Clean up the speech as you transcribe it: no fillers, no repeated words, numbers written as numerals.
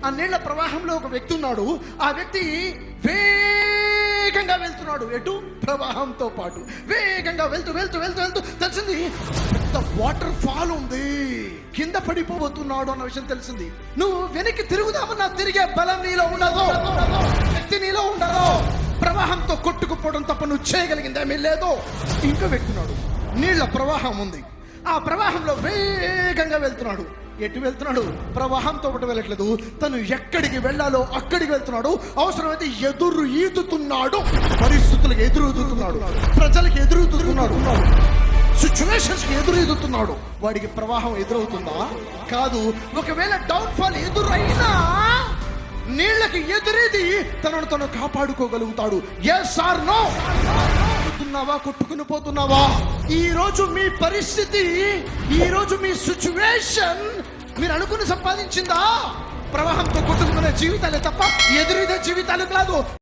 ఆ నీళ్ల ప్రవాహంలో ఒక వ్యక్తి ఉన్నాడు. ఆ వ్యక్తి వేగంగా వెళ్తున్నాడు. ఎటు? ప్రవాహంతో పాటు వేగంగా వెళ్తూ వెళ్తూ వెళ్తూ వెళ్తూ తెలిసింది పెద్ద వాటర్ ఫాల్ ఉంది, కింద పడిపోతున్నాడు అన్న విషయం తెలిసింది. నువ్వు వెనక్కి తిరుగుదామన్నా తిరిగే బలం నీలో ఉండదు, శక్తి నీలో ఉండదు. ప్రవాహంతో కొట్టుకుపోవడం తప్ప నువ్వు చేయగలిగింది ఏమీ లేదు. ఇంకా వెళ్తున్నాడు, నీళ్ల ప్రవాహం ఉంది. ఆ ప్రవాహంలో వేగంగా వెళ్తున్నాడు. ఎటు వెళ్తున్నాడు? ప్రవాహంతో ఒకటి వెళ్ళట్లేదు, తను ఎక్కడికి వెళ్ళాలో అక్కడికి వెళ్తున్నాడు. అవసరమైతే ఎదురు ఈదుతున్నాడు, పరిస్థితులకు ఎదురు ఈదుతున్నాడు, ప్రజలకు ఎదురు ఈదుతున్నాడు, సిచ్యువేషన్స్ కి ఎదురు ఈదుతున్నాడు. వాడికి ప్రవాహం ఎదురవుతుందా? కాదు. ఒకవేళ డౌన్ ఫాల్ ఎదురైనా నీళ్ళకి ఎదురేది తనను తను కాపాడుకోగలుగుతాడు. yes or no? కొట్టుకుని పోతున్నావా? ఈ రోజు మీ పరిస్థితి, ఈ రోజు మీ సిచ్యువేషన్ మీరు అనుకుని సంపాదించిందా? ప్రవాహంతో కొట్టుకునే జీవితాలే తప్ప ఎదురుదే జీవితాలు కాదు.